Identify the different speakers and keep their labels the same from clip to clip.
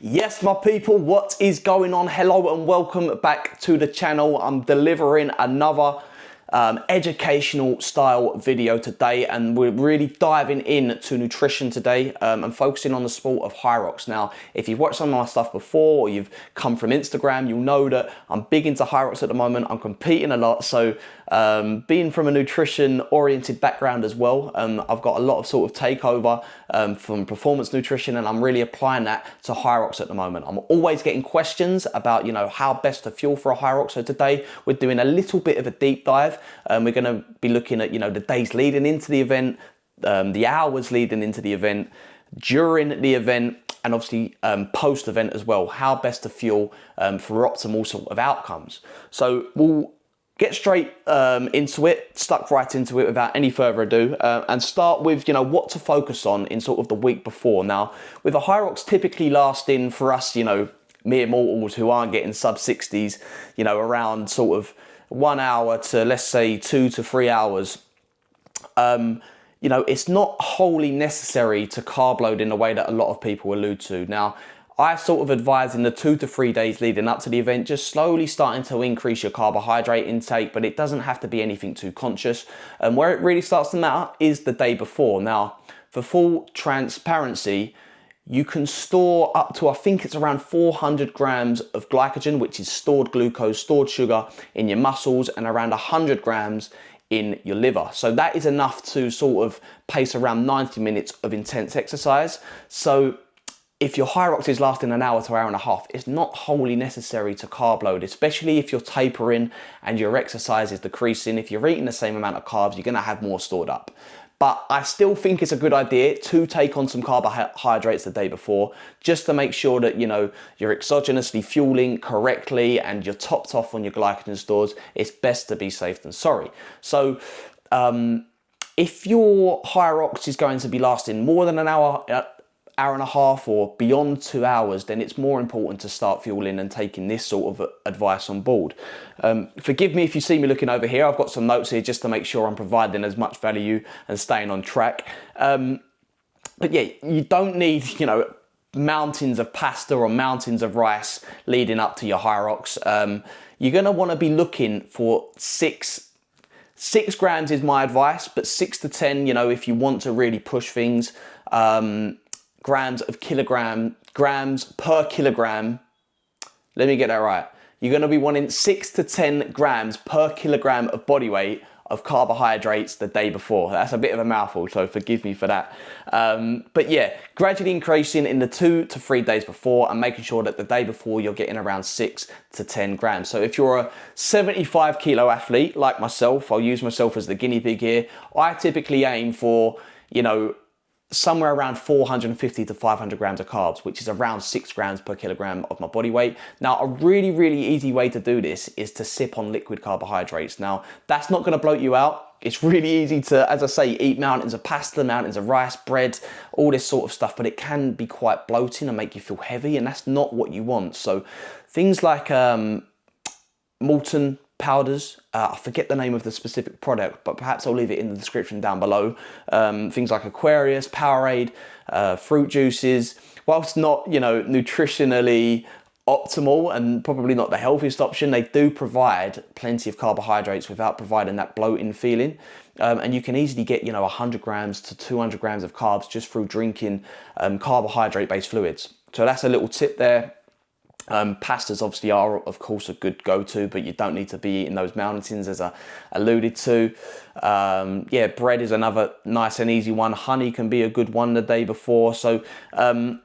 Speaker 1: Yes, my people, what is going on? Hello and welcome back to the channel. I'm delivering another educational style video today, and we're really diving into nutrition today and focusing on the sport of Hyrox. Now, if you've watched some of my stuff before or you've come from Instagram, you'll know that I'm big into Hyrox at the moment. I'm competing a lot, so being from a nutrition oriented background as well, I've got a lot of sort of takeover from performance nutrition, and I'm really applying that to Hyrox at the moment. I'm always getting questions about, how best to fuel for a Hyrox. So today we're doing a little bit of a deep dive. We're going to be looking at, the days leading into the event, the hours leading into the event, during the event, and obviously post event as well, how best to fuel for optimal sort of outcomes. So we'll get straight into it, stuck right into it without any further ado, and start with, what to focus on in sort of the week before. Now, with a Hyrox typically lasting for us, mere mortals who aren't getting sub 60s, around sort of 1 hour to, let's say, 2 to 3 hours, it's not wholly necessary to carb load in the way that a lot of people allude to. Now, I sort of advise in the 2 to 3 days leading up to the event, just slowly starting to increase your carbohydrate intake, but it doesn't have to be anything too conscious. And where it really starts to matter is the day before. Now, for full transparency, you can store up to, I think it's around 400 grams of glycogen, which is stored glucose, stored sugar in your muscles, and around 100 grams in your liver. So that is enough to sort of pace around 90 minutes of intense exercise. So if your Hyrox is lasting an hour to hour and a half, it's not wholly necessary to carb load, especially if you're tapering and your exercise is decreasing. If you're eating the same amount of carbs, you're going to have more stored up. But I still think it's a good idea to take on some carbohydrates the day before, just to make sure that, you're exogenously fueling correctly and you're topped off on your glycogen stores. It's best to be safe than sorry. So if your Hyrox is going to be lasting more than an hour and a half or beyond 2 hours, then it's more important to start fueling and taking this sort of advice on board. Forgive me if you see me looking over here. I've got some notes here just to make sure I'm providing as much value and staying on track. But yeah, you don't need, mountains of pasta or mountains of rice leading up to your Hyrox. You're going to want to be looking for 6 grams is my advice, but 6 to 10, if you want to really push things. Grams per kilogram. Let me get that right. You're going to be wanting 6 to 10 grams per kilogram of body weight of carbohydrates the day before. That's a bit of a mouthful, so forgive me for that. But yeah, gradually increasing in the 2 to 3 days before, and making sure that the day before you're getting around 6 to 10 grams. So if you're a 75 kilo athlete like myself, I'll use myself as the guinea pig here. I typically aim for, somewhere around 450 to 500 grams of carbs, which is around 6 grams per kilogram of my body weight. Now, a really, really easy way to do this is to sip on liquid carbohydrates. Now, that's not going to bloat you out. It's really easy to, as I say, eat mountains of pasta, mountains of rice, bread, all this sort of stuff, but it can be quite bloating and make you feel heavy, and that's not what you want. So things like molten powders, I forget the name of the specific product, but perhaps I'll leave it in the description down below. Things like Aquarius, Powerade, fruit juices, whilst not, nutritionally optimal and probably not the healthiest option, they do provide plenty of carbohydrates without providing that bloating feeling. And you can easily get, 100 grams to 200 grams of carbs just through drinking carbohydrate-based fluids. So that's a little tip there. Pastas obviously are, of course, a good go-to, but you don't need to be eating those mountains, as I alluded to. Yeah, bread is another nice and easy one. Honey can be a good one the day before. So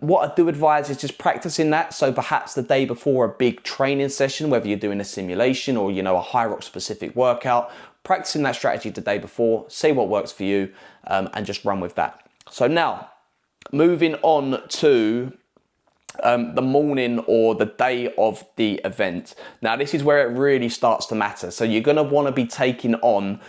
Speaker 1: what I do advise is just practicing that. So perhaps the day before a big training session, whether you're doing a simulation or, a Hyrox specific workout, practicing that strategy the day before, see what works for you, and just run with that. So now, moving on to the morning or the day of the event. Now, this is where it really starts to matter. So you're going to want to be taking on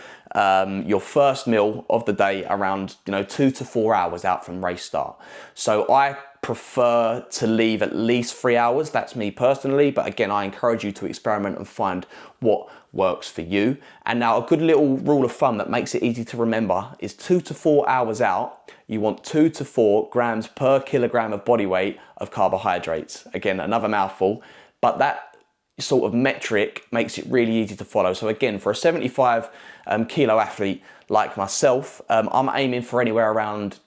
Speaker 1: your first meal of the day around 2 to 4 hours out from race start. So I prefer to leave at least 3 hours. That's me personally, but again, I encourage you to experiment and find what works for you. And now a good little rule of thumb that makes it easy to remember is 2 to 4 hours out, you want 2 to 4 grams per kilogram of body weight of carbohydrates. Again, another mouthful, but that sort of metric makes it really easy to follow. So again, for a 75 kilo athlete like myself, I'm aiming for anywhere around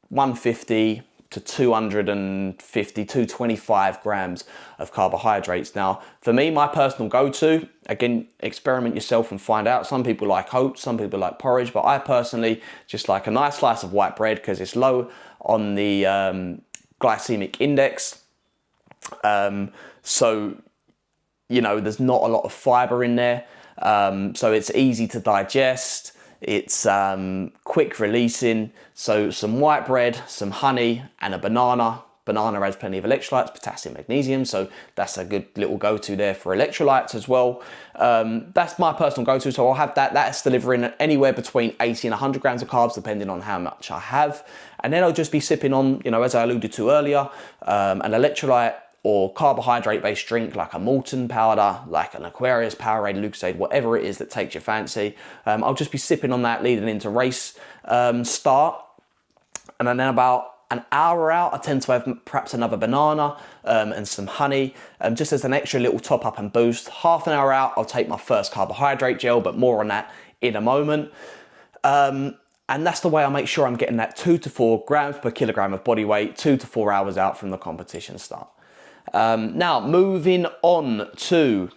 Speaker 1: 150 to 250, 225 grams of carbohydrates. Now, for me, my personal go-to, again, experiment yourself and find out. Some people like oats, some people like porridge, but I personally just like a nice slice of white bread because it's low on the glycemic index. So, you know, there's not a lot of fiber in there. So it's easy to digest. It's quick releasing. So some white bread, some honey, and a banana. Banana has plenty of electrolytes, potassium, magnesium. So that's a good little go-to there for electrolytes as well. That's my personal go-to. So I'll have that. That's delivering anywhere between 80 and 100 grams of carbs, depending on how much I have. And then I'll just be sipping on, you know, as I alluded to earlier, an electrolyte or carbohydrate-based drink like a Molten powder, like an Aquarius, Powerade, Lucozade, whatever it is that takes your fancy. I'll just be sipping on that leading into race start. And then about an hour out, I tend to have perhaps another banana and some honey, just as an extra little top up and boost. Half an hour out, I'll take my first carbohydrate gel, but more on that in a moment. And that's the way I make sure I'm getting that 2 to 4 grams per kilogram of body weight, 2 to 4 hours out from the competition start. Now, moving on to,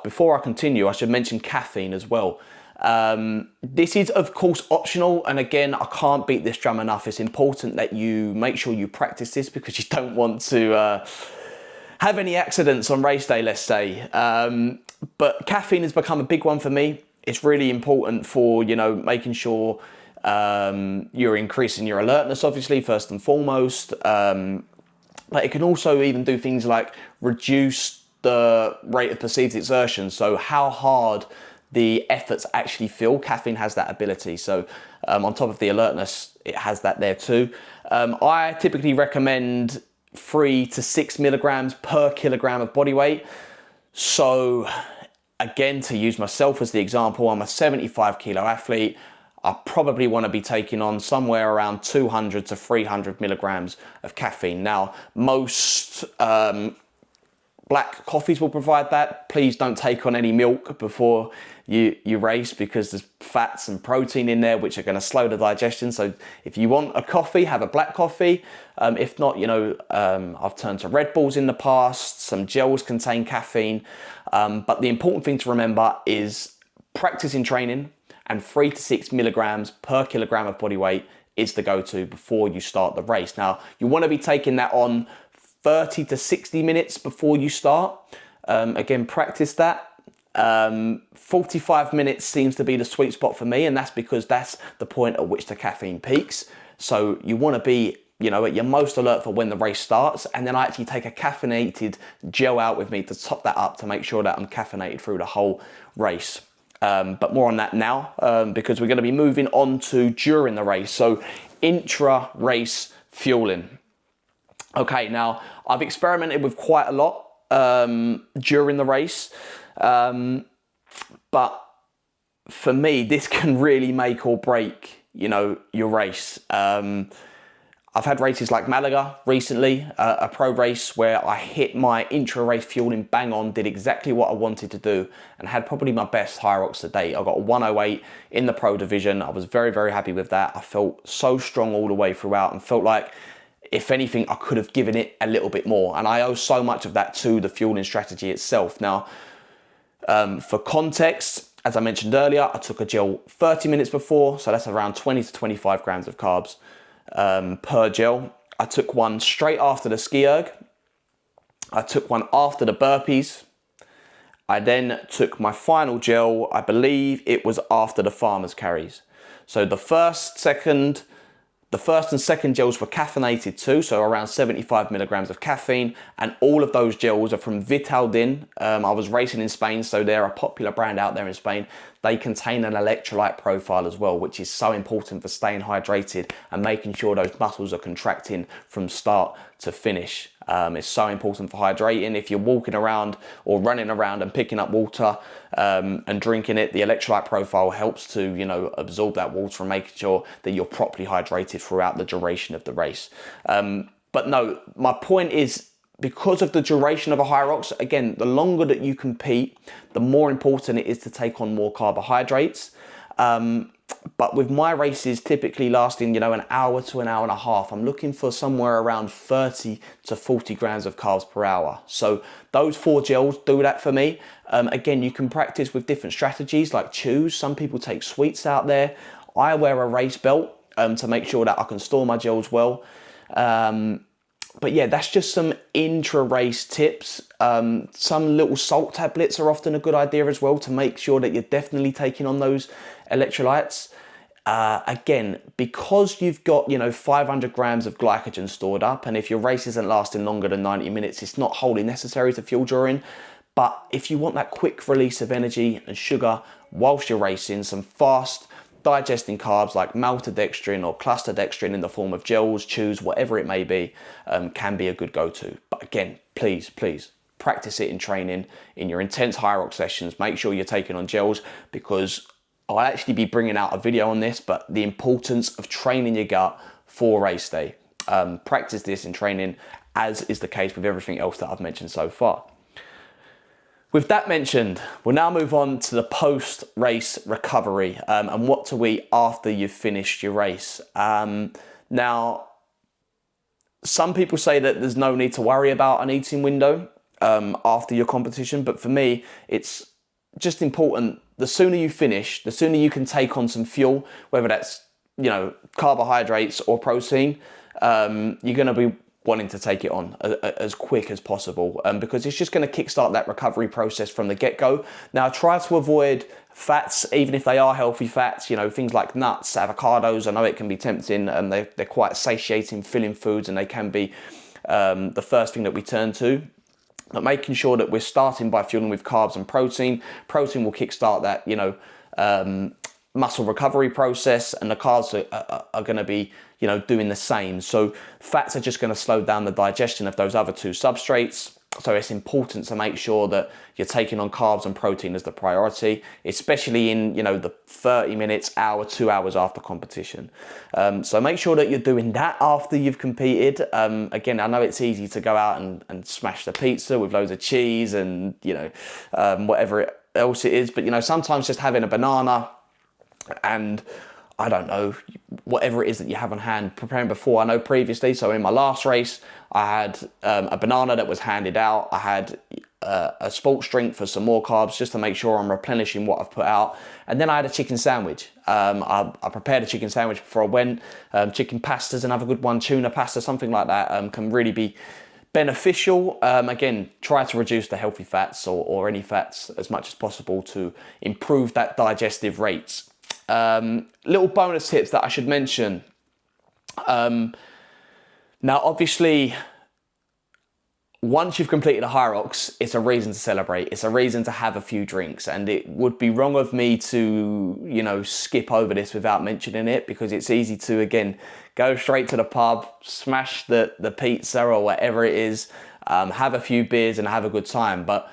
Speaker 1: before I continue, I should mention caffeine as well. This is, of course, optional. And again, I can't beat this drum enough. It's important that you make sure you practice this because you don't want to have any accidents on race day, let's say. But caffeine has become a big one for me. It's really important for, you know, making sure you're increasing your alertness, obviously, first and foremost. But it can also even do things like reduce the rate of perceived exertion. So how hard the efforts actually feel. Caffeine has that ability. So on top of the alertness, it has that there too. I typically recommend 3 to 6 milligrams per kilogram of body weight. So again, to use myself as the example, I'm a 75 kilo athlete. I probably want to be taking on somewhere around 200 to 300 milligrams of caffeine. Now, most black coffees will provide that. Please don't take on any milk before you race because there's fats and protein in there which are going to slow the digestion. So if you want a coffee, have a black coffee. If not, you know, I've turned to Red Bulls in the past. Some gels contain caffeine. But the important thing to remember is practicing training, and 3 to 6 milligrams per kilogram of body weight is the go-to before you start the race. Now, you want to be taking that on 30 to 60 minutes before you start. Again, practice that. 45 minutes seems to be the sweet spot for me, and that's because that's the point at which the caffeine peaks. So you want to be, you know, at your most alert for when the race starts, and then I actually take a caffeinated gel out with me to top that up to make sure that I'm caffeinated through the whole race. But more on that now, because we're going to be moving on to during the race. So intra-race fueling. Okay, now I've experimented with quite a lot during the race, but for me, this can really make or break, you know, your race. I've had races like Malaga recently, a pro race where I hit my intra-race fueling bang on, did exactly what I wanted to do, and had probably my best Hyrox to date. I got a 108 in the pro division. I was very, very happy with that. I felt so strong all the way throughout and felt like, if anything, I could have given it a little bit more. And I owe so much of that to the fueling strategy itself. Now, for context, as I mentioned earlier, I took a gel 30 minutes before, so that's around 20 to 25 grams of carbs per gel. I took one straight after the ski erg. I took one after the burpees. I then took my final gel, I believe it was after the farmer's carries. So the first and second gels were caffeinated too, so around 75 milligrams of caffeine, and all of those gels are from Vitaldin. I was racing in Spain, so they're a popular brand out there in Spain. they contain an electrolyte profile as well, which is so important for staying hydrated and making sure those muscles are contracting from start to finish. It's so important for hydrating. If you're walking around or running around and picking up water and drinking it, the electrolyte profile helps to, you know, absorb that water and making sure that you're properly hydrated throughout the duration of the race. But no, my point is, because of the duration of a Hyrox, again, the longer that you compete, the more important it is to take on more carbohydrates. But with my races typically lasting, you know, an hour to an hour and a half, I'm looking for somewhere around 30 to 40 grams of carbs per hour. So those 4 gels do that for me. Again, you can practice with different strategies like chews. Some people take sweets out there. I wear a race belt to make sure that I can store my gels well. But yeah, that's just some intra-race tips. Some little salt tablets are often a good idea as well to make sure that you're definitely taking on those electrolytes. Again, because you've got, you know, 500 grams of glycogen stored up, and if your race isn't lasting longer than 90 minutes, it's not wholly necessary to fuel during. But if you want that quick release of energy and sugar whilst you're racing, some fast digesting carbs like maltodextrin or cluster dextrin in the form of gels, chews, whatever it may be, can be a good go-to. But again, please practice it in training, in your intense Hyrox sessions. Make sure you're taking on gels, because I'll actually be bringing out a video on this, but the importance of training your gut for race day. Practice this in training, as is the case with everything else that I've mentioned so far. With that mentioned, we'll now move on to the post-race recovery and what to eat after you've finished your race. Now, some people say that there's no need to worry about an eating window after your competition, but for me, it's just important. The sooner you finish, the sooner you can take on some fuel, whether that's, you know, carbohydrates or protein, you're going to be wanting to take it on as quick as possible, because it's just going to kickstart that recovery process from the get-go. Now, try to avoid fats, even if they are healthy fats, you know, things like nuts, avocados. I know it can be tempting, and they're quite satiating, filling foods, and they can be the first thing that we turn to. But making sure that we're starting by fueling with carbs and protein. Protein will kickstart that, you know, muscle recovery process, and the carbs are going to be, you know, doing the same. So fats are just going to slow down the digestion of those other two substrates. So it's important to make sure that you're taking on carbs and protein as the priority, especially in, you know, the 30 minutes, hour, 2 hours after competition. So make sure that you're doing that after you've competed. Again, I know it's easy to go out and smash the pizza with loads of cheese and, you know, whatever else it is. But, you know, sometimes just having a banana and, I don't know, whatever it is that you have on hand, preparing before. I know previously, so in my last race, I had a banana that was handed out. I had a sports drink for some more carbs, just to make sure I'm replenishing what I've put out. And then I had a chicken sandwich. I prepared a chicken sandwich before I went. Chicken pasta's another good one, tuna pasta, something like that can really be beneficial. Again, try to reduce the healthy fats or any fats as much as possible to improve that digestive rates. Little bonus tips that I should mention. Now, obviously, once you've completed a Hyrox, it's a reason to celebrate. It's a reason to have a few drinks. And it would be wrong of me to, you know, skip over this without mentioning it, because it's easy to, again, go straight to the pub, smash the pizza or whatever it is, have a few beers and have a good time. But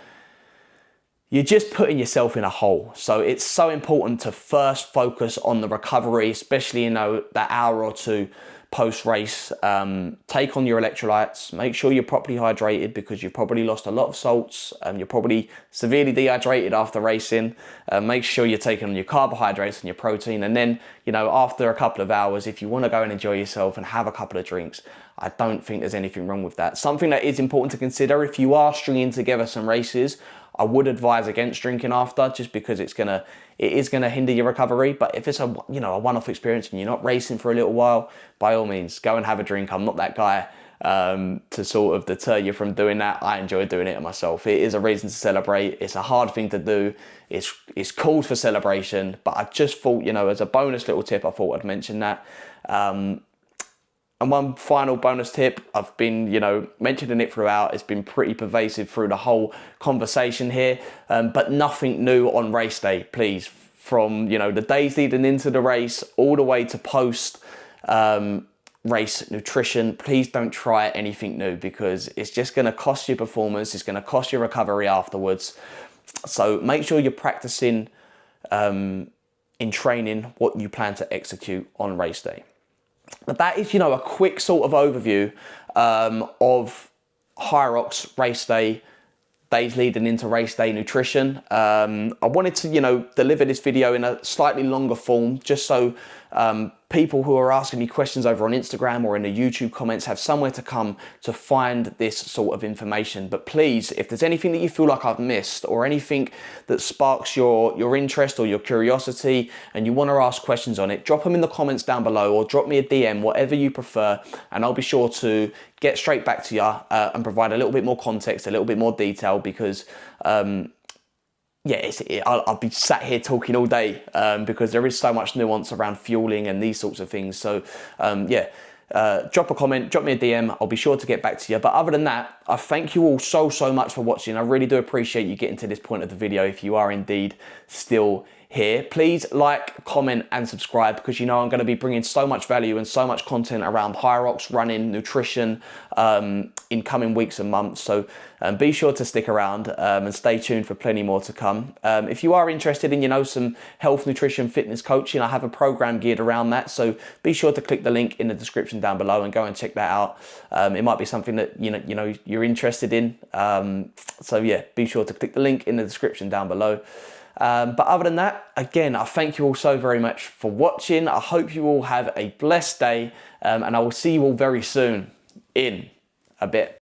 Speaker 1: you're just putting yourself in a hole. So it's so important to first focus on the recovery, especially, you know, that hour or two post-race. Take on your electrolytes, make sure you're properly hydrated, because you've probably lost a lot of salts, you're probably severely dehydrated after racing. Make sure you're taking on your carbohydrates and your protein, and then, you know, after a couple of hours, if you want to go and enjoy yourself and have a couple of drinks, I don't think there's anything wrong with that. Something that is important to consider, if you are stringing together some races, I would advise against drinking after, just because it is gonna hinder your recovery. But if it's a one-off experience and you're not racing for a little while, by all means, go and have a drink. I'm not that guy to sort of deter you from doing that. I enjoy doing it myself. It is a reason to celebrate. It's a hard thing to do. It's called for celebration. But I just thought, you know, as a bonus little tip, I thought I'd mention that. And one final bonus tip, I've been, you know, mentioning it throughout. It's been pretty pervasive through the whole conversation here, but nothing new on race day, please. from, you know, the days leading into the race all the way to post race nutrition. Please don't try anything new, because it's just going to cost you performance. It's going to cost you recovery afterwards. So make sure you're practicing in training what you plan to execute on race day. But that is, you know, a quick sort of overview of Hyrox race day, days leading into race day nutrition. I wanted to, you know, deliver this video in a slightly longer form, just so people who are asking me questions over on Instagram or in the YouTube comments have somewhere to come to find this sort of information. But please, if there's anything that you feel like I've missed, or anything that sparks your interest or your curiosity and you want to ask questions on it, drop them in the comments down below, or drop me a DM, whatever you prefer, and I'll be sure to get straight back to you and provide a little bit more context, a little bit more detail, because yeah, I'll be sat here talking all day because there is so much nuance around fueling and these sorts of things. So yeah, drop a comment, drop me a DM. I'll be sure to get back to you. But other than that, I thank you all so much for watching. I really do appreciate you getting to this point of the video, if you are indeed still here. Please like, comment and subscribe, because you know I'm going to be bringing so much value and so much content around Hyrox, running, nutrition in coming weeks and months. So be sure to stick around and stay tuned for plenty more to come. If you are interested in, you know, some health, nutrition, fitness coaching, I have a program geared around that. So be sure to click the link in the description down below and go and check that out. It might be something that you know you're interested in. So yeah, be sure to click the link in the description down below. But other than that, again, I thank you all so very much for watching. I hope you all have a blessed day, and I will see you all very soon in a bit.